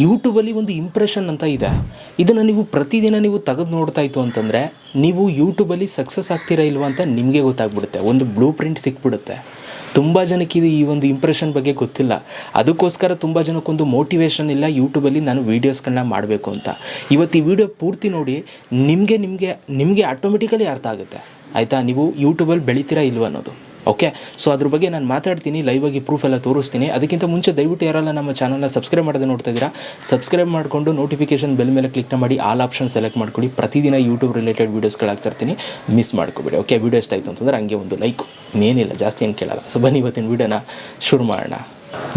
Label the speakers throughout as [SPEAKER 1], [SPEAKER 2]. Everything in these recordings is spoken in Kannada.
[SPEAKER 1] ಯೂಟ್ಯೂಬಲ್ಲಿ ಒಂದು ಇಂಪ್ರೆಷನ್ ಅಂತ ಇದೆ. ಇದನ್ನು ನೀವು ಪ್ರತಿದಿನ ನೀವು ತೆಗೆದು ನೋಡ್ತಾ ಇತ್ತು ಅಂತಂದರೆ ನೀವು ಯೂಟ್ಯೂಬಲ್ಲಿ ಸಕ್ಸಸ್ ಆಗ್ತೀರಾ ಇಲ್ವಾ ಅಂತ ನಿಮಗೆ ಗೊತ್ತಾಗ್ಬಿಡುತ್ತೆ. ಒಂದು ಬ್ಲೂ ಪ್ರಿಂಟ್ ಸಿಕ್ಬಿಡುತ್ತೆ. ತುಂಬ ಜನಕ್ಕೆ ಈ ಒಂದು ಇಂಪ್ರೆಷನ್ ಬಗ್ಗೆ ಗೊತ್ತಿಲ್ಲ. ಅದಕ್ಕೋಸ್ಕರ ತುಂಬ ಜನಕ್ಕೊಂದು ಮೋಟಿವೇಶನ್ ಇಲ್ಲ ಯೂಟ್ಯೂಬಲ್ಲಿ ನಾನು ವೀಡಿಯೋಸ್ಗಳನ್ನ ಮಾಡಬೇಕು ಅಂತ. ಇವತ್ತು ಈ ವಿಡಿಯೋ ಪೂರ್ತಿ ನೋಡಿ ನಿಮಗೆ ಆಟೋಮೆಟಿಕಲಿ ಅರ್ಥ ಆಗುತ್ತೆ. ಆಯಿತಾ, ನೀವು ಯೂಟ್ಯೂಬಲ್ಲಿ ಬೆಳಿತೀರಾ ಇಲ್ವ ಅನ್ನೋದು. ಓಕೆ, ಸೊ ಅದ್ರ ಬಗ್ಗೆ ನಾನು ಮಾತಾಡ್ತೀನಿ, ಲೈವಾಗಿ ಪ್ರೂಫ್ ಎಲ್ಲ ತೋರಿಸ್ತೀನಿ. ಅದಕ್ಕಿಂತ ಮುಂಚೆ ದಯವಿಟ್ಟು ಯಾರೆಲ್ಲ ನಮ್ಮ ಚಾನಲ್ನ ಸಬ್ಸ್ಕ್ರೈಬ್ ಮಾಡೋದು ನೋಡ್ತಾ ಇದ್ದೀರಾ, ಸಬ್ಸ್ಕ್ರೈಬ್ ಮಾಡಿಕೊಂಡು ನೋಟಿಫಿಕೇಷನ್ ಬೆಲ್ ಮೇಲೆ ಕ್ಲಿಕ್ ಮಾಡಿ ಆಲ್ ಆಪ್ಷನ್ ಸೆಲೆಕ್ಟ್ ಮಾಡ್ಕೊಳ್ಳಿ. ಪ್ರತಿದಿನ ಯೂಟ್ಯೂಬ್ ರಿಲೇಟೆಡ್ ವೀಡಿಯೋಸ್ಗಳಾಗ್ತಾ ಇರ್ತೀನಿ, ಮಿಸ್ ಮಾಡ್ಕೊಬೇಡಿ. ಓಕೆ, ವೀಡಿಯೋ ಇಷ್ಟ ಆಯಿತು ಅಂತಂದರೆ ಹಂಗೆ ಒಂದು ಲೈಕ್, ಇನ್ನೇನಿಲ್ಲ, ಜಾಸ್ತಿ ಏನು ಕೇಳಲ್ಲ. ಸೊ ಬನ್ನಿ ಇವತ್ತಿನ ವೀಡಿಯೋನ ಶುರು ಮಾಡೋಣ.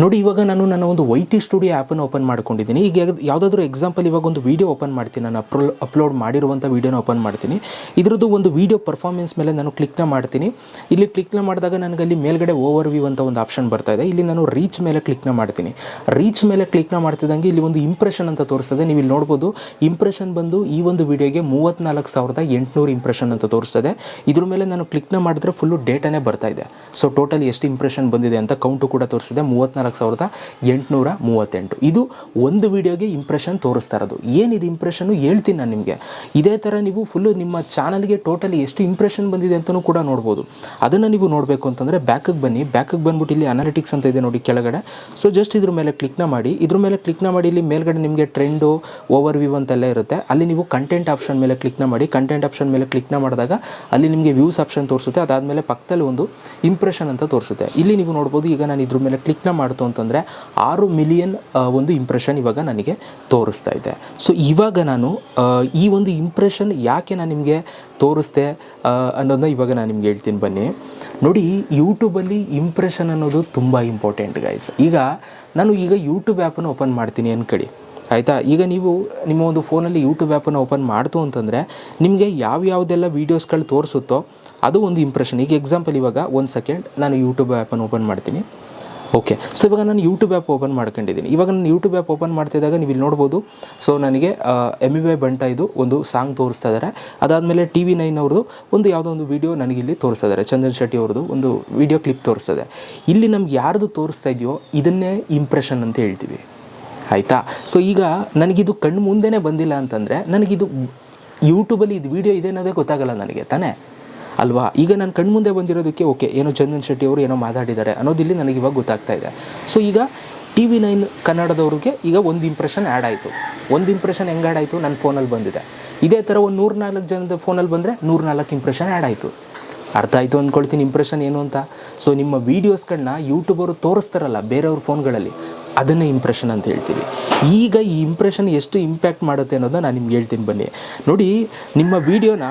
[SPEAKER 1] ನೋಡಿ, ಇವಾಗ ನಾನು ನನ್ನ ಒಂದು YT ಸ್ಟುಡಿಯೋ ಆ್ಯಪನ್ನು ಓಪನ್ ಮಾಡ್ಕೊಂಡಿದ್ದೀನಿ. ಈಗ ಯಾವುದಾದ್ರೂ ಎಕ್ಸಾಂಪಲ್ ಇವಾಗ ಒಂದು ವೀಡಿಯೋ ಓಪನ್ ಮಾಡ್ತೀನಿ, ನಾನು ಅಪ್ಲೋಡ್ ಮಾಡಿರುವಂಥ ವೀಡಿಯೋನ ಓಪನ್ ಮಾಡ್ತೀನಿ. ಇದರದ್ದು ಒಂದು ವೀಡಿಯೋ ಪರ್ಫಾರ್ಮೆನ್ಸ್ ಮೇಲೆ ನಾನು ಕ್ಲಿಕ್ನ ಮಾಡ್ತೀನಿ. ಇಲ್ಲಿ ಕ್ಲಿಕ್ನ ಮಾಡಿದಾಗ ನನಗೆ ಅಲ್ಲಿ ಮೇಲ್ಗಡೆ ಓವರ್ ವ್ಯೂ ಅಂತ ಒಂದು ಆಪ್ಷನ್ ಬರ್ತಾ ಇದೆ. ಇಲ್ಲಿ ನಾನು ರೀಚ್ ಮೇಲೆ ಕ್ಲಿಕ್ನ ಮಾಡ್ತೀನಿ. ರೀಚ್ ಮೇಲೆ ಕ್ಲಿಕ್ನ ಮಾಡ್ತಿದ್ದಂಗೆ ಇಲ್ಲಿ ಒಂದು ಇಂಪ್ರೆಷನ್ ಅಂತ ತೋರಿಸ್ತದೆ. ನೀವು ಇಲ್ಲಿ ನೋಡ್ಬೋದು, ಇಂಪ್ರೆಷನ್ ಬಂದು ಈ ಒಂದು ವೀಡಿಯೋಗೆ 34,800 ಇಂಪ್ರೆಷನ್ ಅಂತ ತೋರಿಸ್ತದೆ. ಇದ್ರ ಮೇಲೆ ನಾನು ಕ್ಲಿಕ್ನ ಮಾಡಿದ್ರೆ ಫುಲ್ಲು ಡೇಟಾನೇ ಬರ್ತಾ ಇದೆ. ಸೊ ಟೋಟಲ್ ಎಷ್ಟು ಇಂಪ್ರೆಷನ್ ಬಂದಿದೆ ಅಂತ ಕೌಂಟು ಕೂಡ ತೋರಿಸಿದೆ, 34,838. ಇದು ಒಂದು ವೀಡಿಯೋಗೆ ಇಂಪ್ರೆಷನ್ ತೋರಿಸ್ತಾ ಇರೋದು. ಏನಿದು ಇಂಪ್ರೆಷನ್ನು ಹೇಳ್ತೀನಿ ನಾನು ನಿಮಗೆ. ಇದೇ ಥರ ನೀವು ಫುಲ್ಲು ನಿಮ್ಮ ಚಾನಲ್ಗೆ ಟೋಟಲಿ ಎಷ್ಟು ಇಂಪ್ರೆಷನ್ ಬಂದಿದೆ ಅಂತಲೂ ಕೂಡ ನೋಡ್ಬೋದು. ಅದನ್ನು ನೀವು ನೋಡಬೇಕು ಅಂತಂದರೆ ಬ್ಯಾಕಿಗೆ ಬನ್ನಿ. ಬ್ಯಾಕಿಗೆ ಬಂದ್ಬಿಟ್ಟು ಇಲ್ಲಿ ಅನಾಲಿಟಿಕ್ಸ್ ಅಂತ ಇದೆ ನೋಡಿ ಕೆಳಗಡೆ. ಸೊ ಜಸ್ಟ್ ಇದ್ರ ಮೇಲೆ ಕ್ಲಿಕ್ನ ಮಾಡಿ. ಇಲ್ಲಿ ಮೇಲ್ಗಡೆ ನಿಮಗೆ ಟ್ರೆಂಡು, ಓವರ್ ವ್ಯೂ ಅಂತೆಲ್ಲ ಇರುತ್ತೆ. ಅಲ್ಲಿ ನೀವು ಕಂಟೆಂಟ್ ಆಪ್ಷನ್ ಮೇಲೆ ಕ್ಲಿಕ್ನ ಮಾಡಿ. ಕಂಟೆಂಟ್ ಆಪ್ಷನ್ ಮೇಲೆ ಕ್ಲಿಕ್ನ ಮಾಡಿದಾಗ ಅಲ್ಲಿ ನಿಮಗೆ ವ್ಯೂಸ್ ಆಪ್ಷನ್ ತೋರಿಸುತ್ತೆ. ಅದಾದಮೇಲೆ ಪಕ್ಕದಲ್ಲಿ ಒಂದು ಇಂಪ್ರೆಷನ್ ಅಂತ ತೋರಿಸುತ್ತೆ. ಇಲ್ಲಿ ನೀವು ನೋಡ್ಬೋದು, ಈಗ ನಾನು ಇದ್ರ ಮೇಲೆ ಕ್ಲಿಕ್ನ ಮಾಡ್ತು ಅಂತಂದರೆ 6 ಮಿಲಿಯನ್ ಒಂದು ಇಂಪ್ರೆಷನ್ ಇವಾಗ ನನಗೆ ತೋರಿಸ್ತಾ ಇದೆ. ಸೊ ಇವಾಗ ನಾನು ಈ ಒಂದು ಇಂಪ್ರೆಷನ್ ಯಾಕೆ ನಾನು ನಿಮಗೆ ತೋರಿಸ್ದೆ ಅನ್ನೋದನ್ನ ಇವಾಗ ನಾನು ನಿಮ್ಗೆ ಹೇಳ್ತೀನಿ ಬನ್ನಿ. ನೋಡಿ, ಯೂಟ್ಯೂಬಲ್ಲಿ ಇಂಪ್ರೆಷನ್ ಅನ್ನೋದು ತುಂಬ ಇಂಪಾರ್ಟೆಂಟ್ ಗೈಸ್. ಈಗ ನಾನು ಯೂಟ್ಯೂಬ್ ಆ್ಯಪನ್ನು ಓಪನ್ ಮಾಡ್ತೀನಿ ಅಂದ್ಕೊಳ್ಳಿ, ಆಯಿತಾ. ಈಗ ನೀವು ನಿಮ್ಮ ಒಂದು ಫೋನಲ್ಲಿ ಯೂಟ್ಯೂಬ್ ಆ್ಯಪನ್ನು ಓಪನ್ ಮಾಡ್ತು ಅಂತಂದರೆ ನಿಮಗೆ ಯಾವ್ಯಾವುದೆಲ್ಲ ವೀಡಿಯೋಸ್ಗಳು ತೋರಿಸುತ್ತೋ ಅದು ಒಂದು ಇಂಪ್ರೆಷನ್. ಈಗ ಎಕ್ಸಾಂಪಲ್ ಇವಾಗ ಒಂದು ಸೆಕೆಂಡ್ ನಾನು ಯೂಟ್ಯೂಬ್ ಆ್ಯಪನ್ನು ಓಪನ್ ಮಾಡ್ತೀನಿ. ಓಕೆ, ಸೊ ಇವಾಗ ನಾನು ಯೂಟ್ಯೂಬ್ ಆ್ಯಪ್ ಓಪನ್ ಮಾಡ್ಕೊಂಡಿದ್ದೀನಿ. ಇವಾಗ ನಾನು ಯೂಟ್ಯೂಬ್ ಆ್ಯಪ್ ಓಪನ್ ಮಾಡ್ತಿದ್ದಾಗ ನೀವು ಇಲ್ಲಿ ನೋಡ್ಬೋದು. ಸೊ ನನಗೆ MUI ಬಂಟ ಇದು ಒಂದು ಸಾಂಗ್ ತೋರಿಸ್ತಾ ಇದ್ದಾರೆ. ಅದಾದಮೇಲೆ TV9 ಅವ್ರದ್ದು ಒಂದು ಯಾವುದೋ ಒಂದು ವೀಡಿಯೋ ನನಗಿಲ್ಲಿ ತೋರಿಸ್ತಾ ಇದ್ದಾರೆ. ಚಂದನ್ ಶೆಟ್ಟಿ ಅವ್ರದ್ದು ಒಂದು ವೀಡಿಯೋ ಕ್ಲಿಪ್ ತೋರಿಸ್ತದೆ. ಇಲ್ಲಿ ನಮ್ಗೆ ಯಾರ್ದು ತೋರಿಸ್ತಾ ಇದೆಯೋ ಇದನ್ನೇ ಇಂಪ್ರೆಷನ್ ಅಂತ ಹೇಳ್ತೀವಿ, ಆಯಿತಾ. ಸೊ ಈಗ ನನಗಿದು ಕಣ್ಣು ಮುಂದೆನೇ ಬಂದಿಲ್ಲ ಅಂತಂದರೆ ನನಗಿದು ಯೂಟ್ಯೂಬಲ್ಲಿ ಇದು ವೀಡಿಯೋ ಇದೆ ಅನ್ನೋದೇ ಗೊತ್ತಾಗಲ್ಲ ನನಗೆ ತಾನೇ ಅಲ್ವಾ. ಈಗ ನಾನು ಕಣ್ಣು ಮುಂದೆ ಬಂದಿರೋದಕ್ಕೆ ಓಕೆ, ಏನೋ ಚಂದನ್ ಶೆಟ್ಟಿ ಅವರು ಏನೋ ಮಾತಾಡಿದ್ದಾರೆ ಅನ್ನೋದಿಲ್ಲಿ ನನಗೆ ಇವಾಗ ಗೊತ್ತಾಗ್ತಾ ಇದೆ. ಸೊ ಈಗ TV9 ಕನ್ನಡದವ್ರಿಗೆ ಈಗ ಒಂದು ಇಂಪ್ರೆಷನ್ ಆ್ಯಡ್ ಆಯಿತು. ಒಂದು ಇಂಪ್ರೆಷನ್ ಹೆಂಗೆ ಆ್ಯಡ್ ಆಯಿತು, ನನ್ನ ಫೋನಲ್ಲಿ ಬಂದಿದೆ. ಇದೇ ಥರ ಒಂದು 104 ಜನದ ಫೋನಲ್ಲಿ ಬಂದರೆ 104 ಇಂಪ್ರೆಷನ್ ಆ್ಯಡ್ ಆಯಿತು. ಅರ್ಥ ಆಯಿತು ಅಂದ್ಕೊಳ್ತೀನಿ ಇಂಪ್ರೆಷನ್ ಏನು ಅಂತ. ಸೊ ನಿಮ್ಮ ವೀಡಿಯೋಸ್ಗಳನ್ನ ಯೂಟ್ಯೂಬರು ತೋರಿಸ್ತಾರಲ್ಲ ಬೇರೆಯವ್ರ ಫೋನ್ಗಳಲ್ಲಿ, ಅದನ್ನೇ ಇಂಪ್ರೆಷನ್ ಅಂತ ಹೇಳ್ತೀವಿ. ಈಗ ಈ ಇಂಪ್ರೆಷನ್ ಎಷ್ಟು ಇಂಪ್ಯಾಕ್ಟ್ ಮಾಡುತ್ತೆ ಅನ್ನೋದನ್ನ ನಾನು ನಿಮ್ಗೆ ಹೇಳ್ತೀನಿ ಬನ್ನಿ. ನೋಡಿ, ನಿಮ್ಮ ವೀಡಿಯೋನ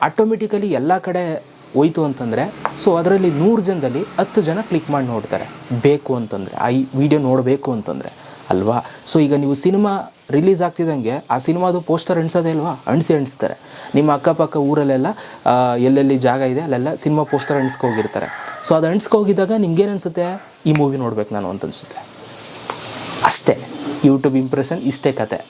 [SPEAKER 1] ಆಟೋಮೆಟಿಕಲಿ ಎಲ್ಲ ಕಡೆ ಹೋಯ್ತು ಅಂತಂದರೆ ಸೊ ಅದರಲ್ಲಿ 100 ಜನದಲ್ಲಿ 10 ಜನ ಕ್ಲಿಕ್ ಮಾಡಿ ನೋಡ್ತಾರೆ ಬೇಕು ಅಂತಂದರೆ, ಈ ವಿಡಿಯೋ ನೋಡಬೇಕು ಅಂತಂದರೆ ಅಲ್ವಾ. ಸೊ ಈಗ ನೀವು ಸಿನಿಮಾ ರಿಲೀಸ್ ಆಗ್ತಿದ್ದಂಗೆ ಆ ಸಿನಿಮಾದು ಪೋಸ್ಟರ್ ಅಂಟಿಸೋದೇ ಅಲ್ವಾ, ಅಂಟಿಸ್ತಾರೆ. ನಿಮ್ಮ ಅಕ್ಕಪಕ್ಕ ಊರಲ್ಲೆಲ್ಲ ಎಲ್ಲೆಲ್ಲಿ ಜಾಗ ಇದೆ ಅಲ್ಲೆಲ್ಲ ಸಿನಿಮಾ ಪೋಸ್ಟರ್ ಅಂಟಿಸ್ಕೋಗಿರ್ತಾರೆ. ಸೊ ಅದು ಅಂಟಿಸ್ಕೋಗಿದ್ದಾಗ ನಿಮ್ಗೇನು ಅನಿಸುತ್ತೆ, ಈ ಮೂವಿ ನೋಡ್ಬೇಕು ನಾನು ಅಂತ ಅನಿಸುತ್ತೆ. ಅಷ್ಟೇ ಯೂಟ್ಯೂಬ್ ಇಂಪ್ರೆಷನ್, ಇಷ್ಟೇ ಕತೆ.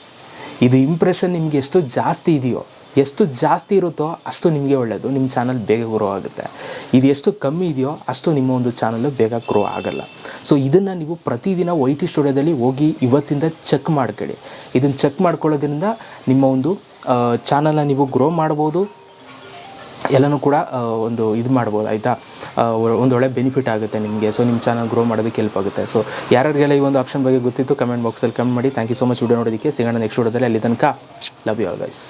[SPEAKER 1] ಇದು ಇಂಪ್ರೆಷನ್ ನಿಮಗೆ ಎಷ್ಟು ಜಾಸ್ತಿ ಇದೆಯೋ, ಎಷ್ಟು ಜಾಸ್ತಿ ಇರುತ್ತೋ ಅಷ್ಟು ನಿಮಗೆ ಒಳ್ಳೆಯದು, ನಿಮ್ಮ ಚಾನಲ್ ಬೇಗ ಗ್ರೋ ಆಗುತ್ತೆ. ಇದು ಎಷ್ಟು ಕಮ್ಮಿ ಇದೆಯೋ ಅಷ್ಟು ನಿಮ್ಮ ಒಂದು ಚಾನಲ್ಲು ಬೇಗ ಗ್ರೋ ಆಗಲ್ಲ. ಸೊ ಇದನ್ನು ನೀವು ಪ್ರತಿದಿನ YT ಸ್ಟುಡಿಯೋದಲ್ಲಿ ಹೋಗಿ ಇವತ್ತಿಂದ ಚೆಕ್ ಮಾಡ್ಕೊಳ್ಳಿ. ಇದನ್ನು ಚೆಕ್ ಮಾಡ್ಕೊಳ್ಳೋದ್ರಿಂದ ನಿಮ್ಮ ಒಂದು ಚಾನಲ್ನ ನೀವು ಗ್ರೋ ಮಾಡ್ಬೋದು, ಎಲ್ಲನೂ ಕೂಡ ಒಂದು ಇದು ಮಾಡ್ಬೋದು, ಆಯಿತಾ. ಒಂದು ಒಳ್ಳೆ ಬೆನಿಫಿಟ್ ಆಗುತ್ತೆ ನಿಮಗೆ. ಸೊ ನಿಮ್ಮ ಚಾನಲ್ ಗ್ರೋ ಮಾಡೋದಕ್ಕೆ ಹೆಲ್ಪ್ ಆಗುತ್ತೆ. ಸೊ ಯಾರಿಗೆಲ್ಲ ಈ ಒಂದು ಆಪ್ಷನ್ ಬಗ್ಗೆ ಗೊತ್ತಿತ್ತು ಕಮೆಂಟ್ ಬಾಕ್ಸಲ್ಲಿ ಕಮೆಂಟ್ ಮಾಡಿ. Thank you so much video ನೋಡೋದಕ್ಕೆ. ಸಿಗೋಣ ನೆಕ್ಸ್ಟ್ ವಿಡಿಯೋದಲ್ಲಿ. ಅಲ್ಲಿ ತನಕ ಲವ್ ಯು ಆಲ್ ಗೈಸ್.